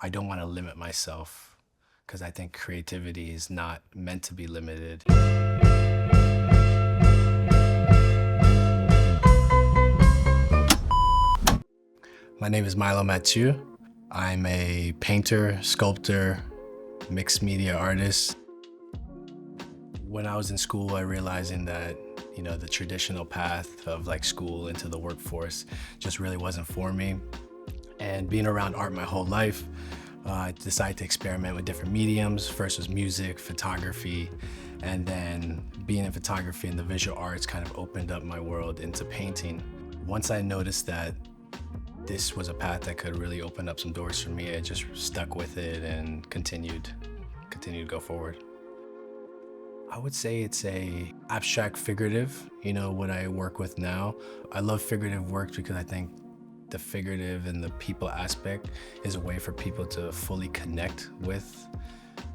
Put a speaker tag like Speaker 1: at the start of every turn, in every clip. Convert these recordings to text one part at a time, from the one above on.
Speaker 1: I don't want to limit myself because I think creativity is not meant to be limited. My name is Milo Matthieu. I'm a painter, sculptor, mixed media artist. When I was in school, I realizing that, the traditional path of like school into the workforce just really wasn't for me. And being around art my whole life, I decided to experiment with different mediums. First was music, photography, and then being in photography and the visual arts kind of opened up my world into painting. Once I noticed that this was a path that could really open up some doors for me, I just stuck with it and continued to go forward. I would say it's a abstract figurative, what I work with now. I love figurative work because I think the figurative and the people aspect is a way for people to fully connect with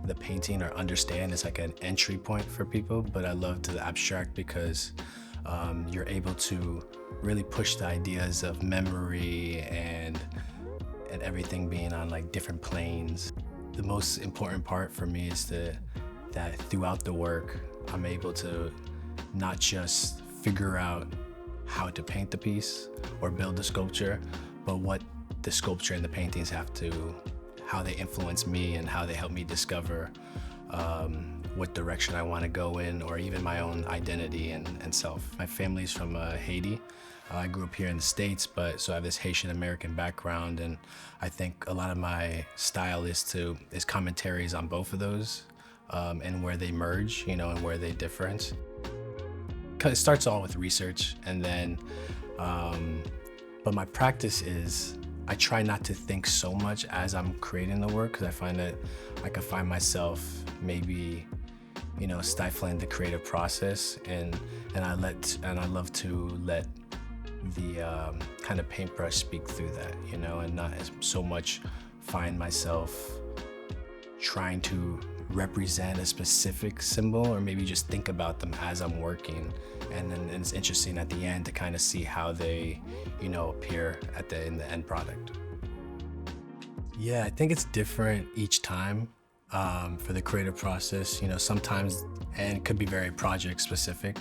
Speaker 1: the painting or understand. It's like an entry point for people, but I love the abstract because you're able to really push the ideas of memory and everything being on like different planes. The most important part for me is that throughout the work, I'm able to not just figure out how to paint the piece or build the sculpture, but what the sculpture and the paintings how they influence me and how they help me discover what direction I want to go in, or even my own identity and self. My family's from Haiti. I grew up here in the States, so I have this Haitian-American background, and I think a lot of my style is commentaries on both of those, and where they merge, and where they difference. It starts all with research, and then, but my practice is I try not to think so much as I'm creating the work, because I find that I can find myself maybe, stifling the creative process, and I love to let the kind of paintbrush speak through that, and not as so much find myself trying to represent a specific symbol, or maybe just think about them as I'm working. And then it's interesting at the end to kind of see how they, appear in the end product. Yeah, I think it's different each time for the creative process. Sometimes, and it could be very project specific.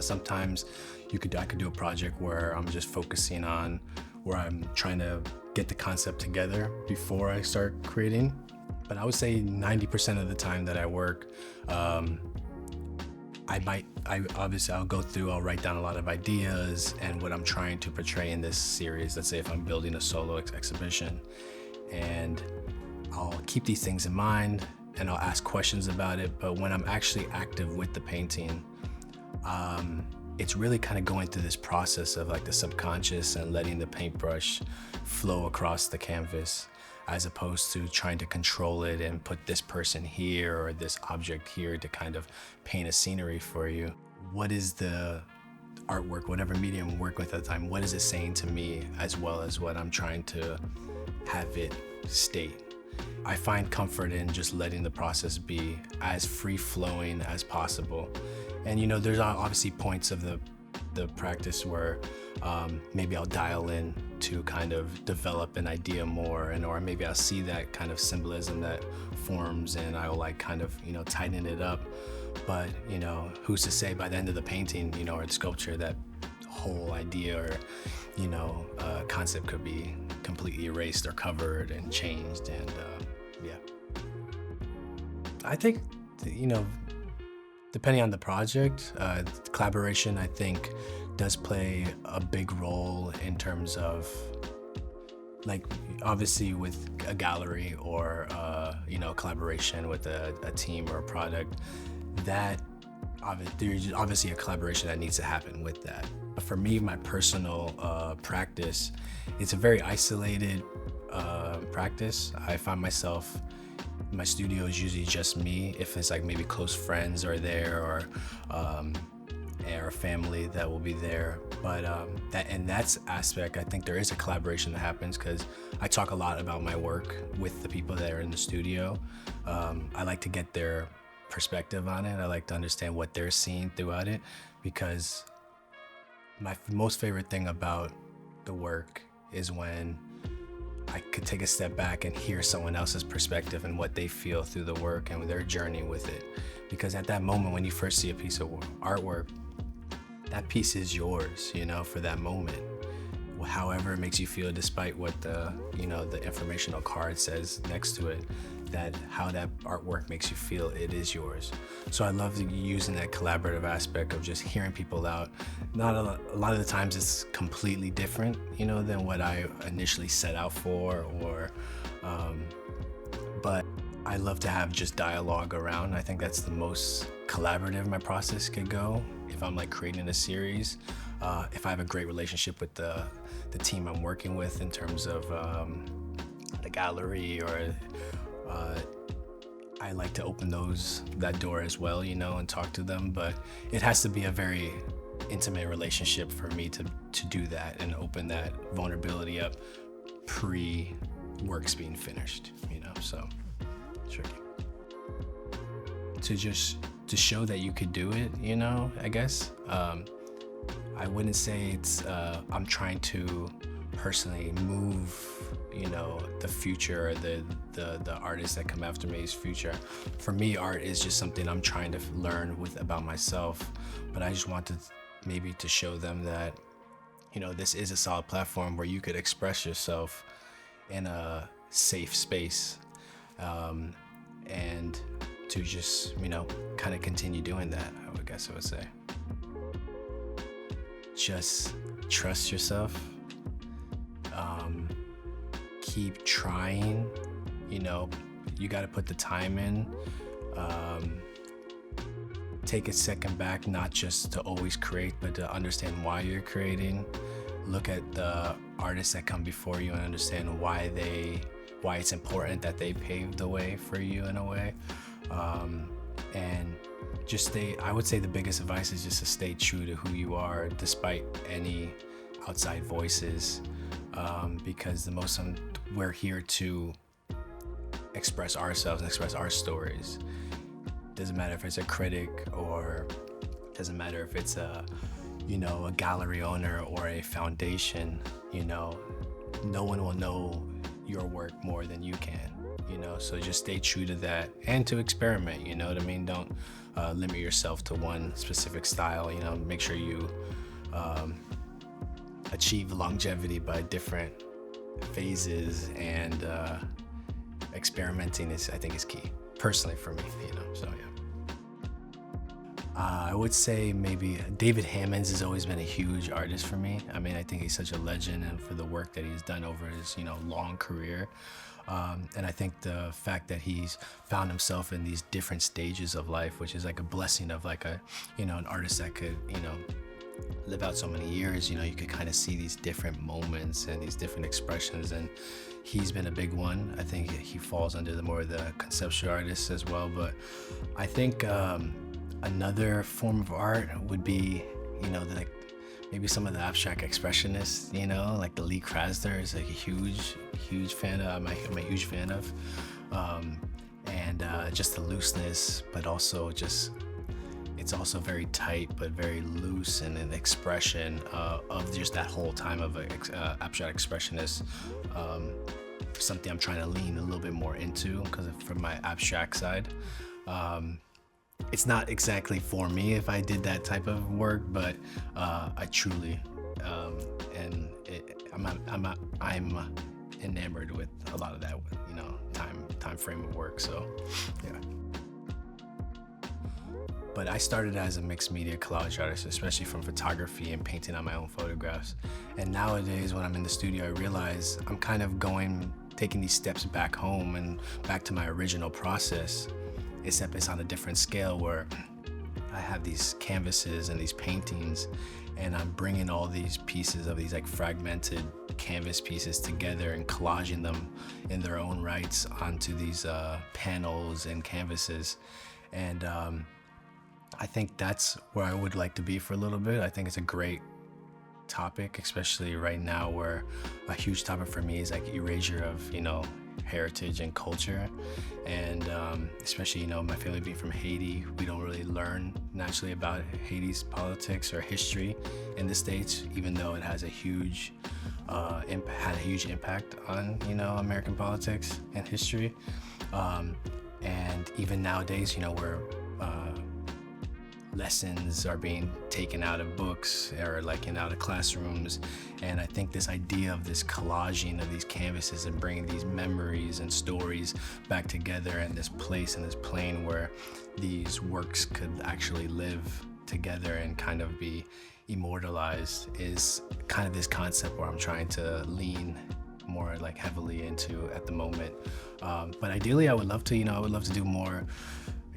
Speaker 1: Sometimes I could do a project where I'm just focusing on where I'm trying to get the concept together before I start creating. But I would say 90% of the time that I work, I'll go through, I'll write down a lot of ideas and what I'm trying to portray in this series. Let's say if I'm building a solo exhibition, and I'll keep these things in mind and I'll ask questions about it. But when I'm actually active with the painting, it's really kind of going through this process of like the subconscious and letting the paintbrush flow across the canvas, as opposed to trying to control it and put this person here or this object here to kind of paint a scenery for you. What is the artwork, whatever medium I'm working with at the time, what is it saying to me, as well as what I'm trying to have it state? I find comfort in just letting the process be as free-flowing as possible. And there's obviously points of the practice where maybe I'll dial in to kind of develop an idea more, or maybe I'll see that kind of symbolism that forms and I'll like kind of tighten it up. But who's to say by the end of the painting, or the sculpture, that whole idea or concept could be completely erased or covered and changed. And yeah, I think depending on the project, collaboration, I think, does play a big role in terms of, like, obviously with a gallery or, collaboration with a team or a product, there's obviously a collaboration that needs to happen with that. But for me, my personal practice, it's a very isolated practice. I find myself, my studio is usually just me. If it's like maybe close friends are there, or family that will be there. But that's aspect, I think there is a collaboration that happens because I talk a lot about my work with the people that are in the studio. I like to get their perspective on it. I like to understand what they're seeing throughout it, because my most favorite thing about the work is when I could take a step back and hear someone else's perspective and what they feel through the work and their journey with it. Because at that moment, when you first see a piece of artwork, that piece is yours, for that moment. However it makes you feel, despite what the informational card says next to it, how that artwork makes you feel, it is yours. So I love using that collaborative aspect of just hearing people out. Not a lot of the times it's completely different, than what I initially set out for, but I love to have just dialogue around. I think that's the most collaborative my process could go. If I'm like creating a series, if I have a great relationship with the team I'm working with in terms of the gallery, or I like to open that door as well, and talk to them. But it has to be a very intimate relationship for me to do that and open that vulnerability up pre-works being finished, so tricky. To show that you could do it, I guess. I wouldn't say it's, I'm trying to personally move, the future, the artists that come after me's future. For me, art is just something I'm trying to learn about myself, but I just wanted maybe to show them that, this is a solid platform where you could express yourself in a safe space, and to just, kind of continue doing that, I would say. Just trust yourself. Keep trying. You got to put the time in. Take a second back, not just to always create, but to understand why you're creating. Look at the artists that come before you and understand why it's important that they paved the way for you in a way. And just I would say the biggest advice is just to stay true to who you are despite any outside voices, because we're here to express ourselves and express our stories. Doesn't matter if it's a critic, or doesn't matter if it's a gallery owner or a foundation. No one will know your work more than you can. So just stay true to that and to experiment. You know what I mean? Don't limit yourself to one specific style. Make sure you achieve longevity by different phases, and experimenting I think is key, personally for me. So yeah. I would say maybe David Hammons has always been a huge artist for me. I think he's such a legend, and for the work that he's done over his long career. And I think the fact that he's found himself in these different stages of life, which is like a blessing of like an artist that could, live out so many years, you could kind of see these different moments and these different expressions, and he's been a big one. I think he falls under the conceptual artists as well, but I think another form of art would be, maybe some of the abstract expressionists, like the Lee Krasner is like a huge fan of, I'm a huge fan of, and just the looseness, but also it's also very tight, but very loose, and an expression of just that whole time of abstract expressionist. Something I'm trying to lean a little bit more into, because from my abstract side. It's not exactly for me if I did that type of work, but I truly, I'm enamored with a lot of that, time frame of work. So, yeah. But I started as a mixed media collage artist, especially from photography and painting on my own photographs. And nowadays, when I'm in the studio, I realize I'm kind of taking these steps back home and back to my original process, except it's on a different scale, where I have these canvases and these paintings, and I'm bringing all these pieces of these like fragmented canvas pieces together and collaging them in their own rights onto these panels and canvases. And I think that's where I would like to be for a little bit. I think it's a great topic, especially right now, where a huge topic for me is like erasure of, heritage and culture. And especially, my family being from Haiti, we don't really learn naturally about Haiti's politics or history in the States, even though it has a huge had a huge impact on, American politics and history. And even nowadays, where lessons are being taken out of books or out of classrooms. And I think this idea of this collaging of these canvases and bringing these memories and stories back together in this place and this plane where these works could actually live together and kind of be immortalized is kind of this concept where I'm trying to lean more heavily into at the moment. But ideally I would love to do more.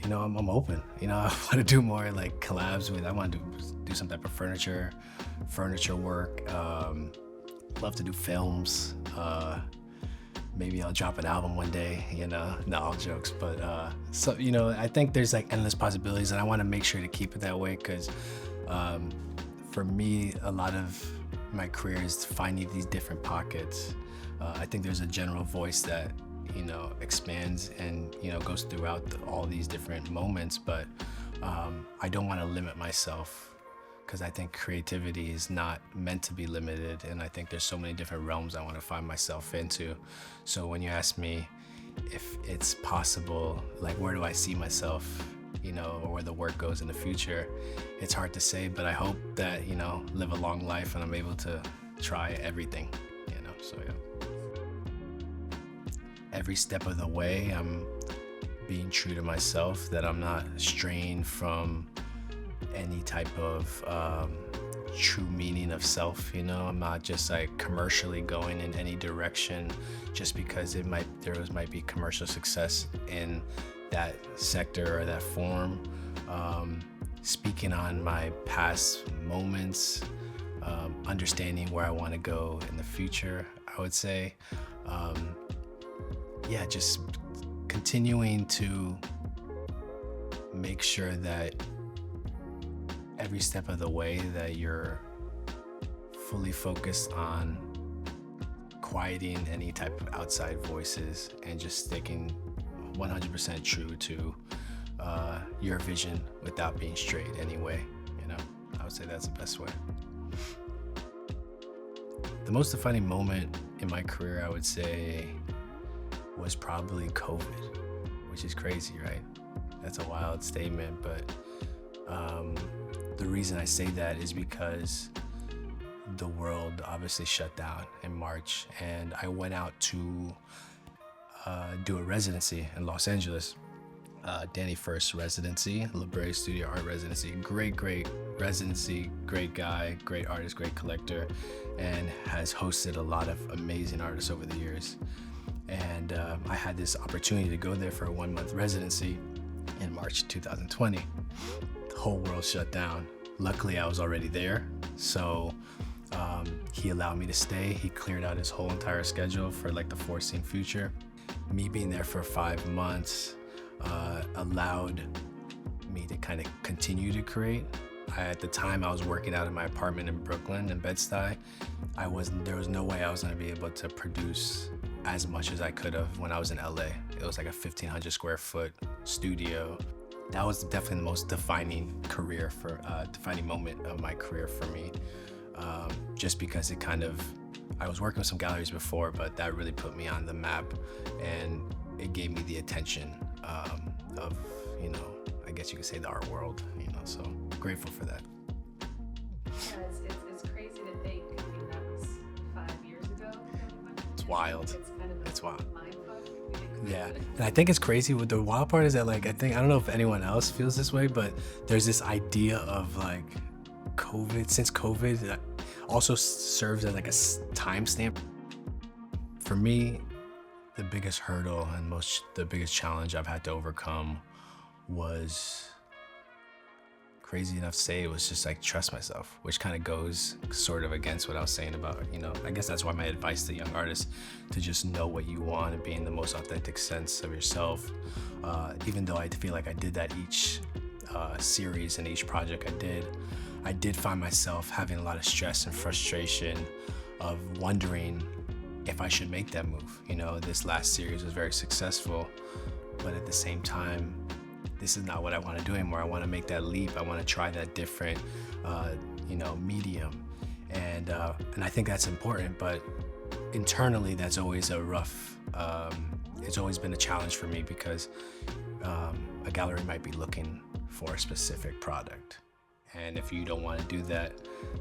Speaker 1: I'm open. I want to do more collabs with. I want to do some type of furniture work. Love to do films. Maybe I'll drop an album one day. No, all jokes. But I think there's endless possibilities, and I want to make sure to keep it that way because for me, a lot of my career is finding these different pockets. I think there's a general voice that expands and goes throughout all these different moments, but I don't want to limit myself because I think creativity is not meant to be limited, and I think there's so many different realms I want to find myself into. So when you ask me if it's possible, where do I see myself, or where the work goes in the future, it's hard to say, but I hope that live a long life and I'm able to try everything, so yeah. Every step of the way, I'm being true to myself, that I'm not straying from any type of true meaning of self. I'm not just commercially going in any direction just because there might be commercial success in that sector or that form. Speaking on my past moments, understanding where I want to go in the future, I would say. Just continuing to make sure that every step of the way that you're fully focused on quieting any type of outside voices and just sticking 100% true to your vision without being straight anyway. I would say that's the best way. The most defining moment in my career, I would say, was probably COVID, which is crazy, right? That's a wild statement, but the reason I say that is because the world obviously shut down in March, and I went out to do a residency in Los Angeles. Danny First residency, Libre Studio Art residency. Great residency, great guy, great artist, great collector, and has hosted a lot of amazing artists over the years. And I had this opportunity to go there for a 1-month residency in March 2020. The whole world shut down. Luckily, I was already there, so he allowed me to stay. He cleared out his whole entire schedule for the foreseen future. Me being there for 5 months allowed me to kind of continue to create. At the time, I was working out in my apartment in Brooklyn, in Bed-Stuy. There was no way I was going to be able to produce as much as I could have when I was in LA. It was a 1,500 square foot studio. That was definitely the most defining moment of my career for me. Just because I was working with some galleries before, but that really put me on the map, and it gave me the attention of, I guess you could say the art world, so grateful for that.
Speaker 2: Yeah, it's crazy to think, that was 5 years ago.
Speaker 1: It's wild.
Speaker 2: It's kind of
Speaker 1: it's wild.
Speaker 2: Mindfuck.
Speaker 1: Yeah, and I think it's crazy. What the wild part is that I don't know if anyone else feels this way, but there's this idea of COVID. Since COVID also serves as a timestamp. For me, the biggest hurdle and the biggest challenge I've had to overcome was, crazy enough to say, it was just trust myself, which kind of goes sort of against what I was saying about, I guess that's why my advice to young artists, to just know what you want and be in the most authentic sense of yourself. Even though I feel I did that each series and each project I did find myself having a lot of stress and frustration of wondering if I should make that move. This last series was very successful, but at the same time, this is not what I want to do anymore. I want to make that leap. I want to try that different, medium. And I think that's important, but internally that's always a rough, it's always been a challenge for me because a gallery might be looking for a specific product, and if you don't want to do that,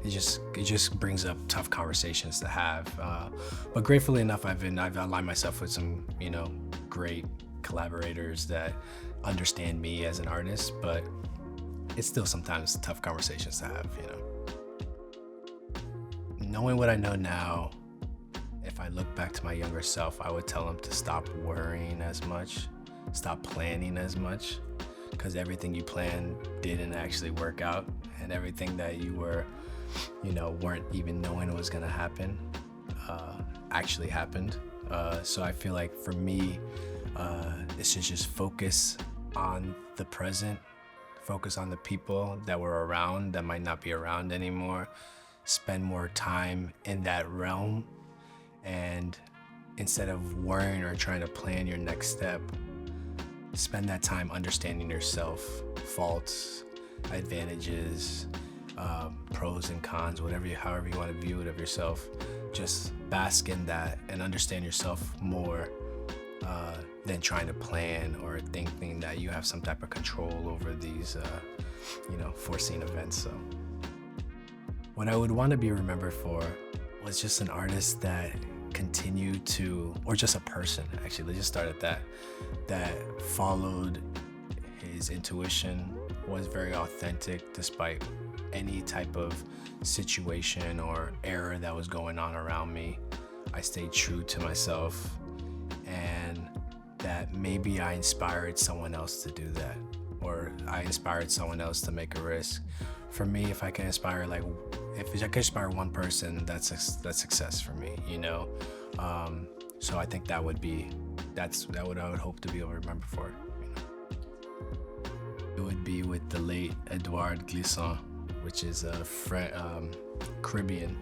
Speaker 1: it just brings up tough conversations to have. But gratefully enough, I've aligned myself with some great collaborators that understand me as an artist, but it's still sometimes tough conversations to have. Knowing what I know now, if I look back to my younger self, I would tell him to stop worrying as much, stop planning as much, because everything you planned didn't actually work out, and everything that you weren't even knowing was gonna happen, actually happened. So I feel like for me, it's just focus on the present, focus on the people that were around that might not be around anymore, spend more time in that realm, and instead of worrying or trying to plan your next step, spend that time understanding yourself, faults, advantages, pros and cons, however you want to view it of yourself. Just bask in that and understand yourself more than trying to plan or thinking that you have some type of control over these foreseen events. So what I would want to be remembered for was just an artist that continued to, or just a person, actually, let's just start at that followed his intuition, was very authentic despite any type of situation or error that was going on around me. I stayed true to myself, and that maybe I inspired someone else to do that, or I inspired someone else to make a risk. For me, if I can inspire one person, that's success for me, So I think that's what I would hope to be able to remember for. It would be with the late Edouard Glissant, which is a Caribbean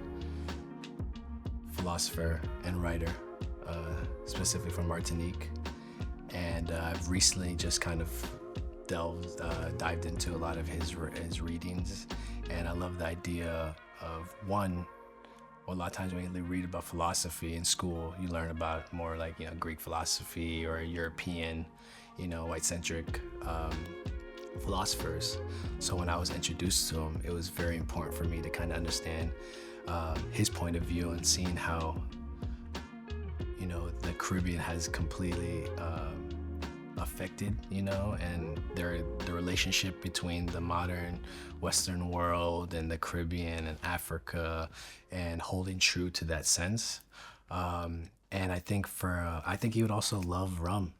Speaker 1: philosopher and writer, specifically from Martinique. And I've recently just kind of dived into a lot of his readings, and I love the idea of a lot of times when you read about philosophy in school, you learn about more like Greek philosophy or European, white-centric philosophers. So when I was introduced to him, it was very important for me to kind of understand his point of view, and seeing how the Caribbean has completely affected, and the relationship between the modern Western world and the Caribbean and Africa, and holding true to that sense. And I think he would also love rum,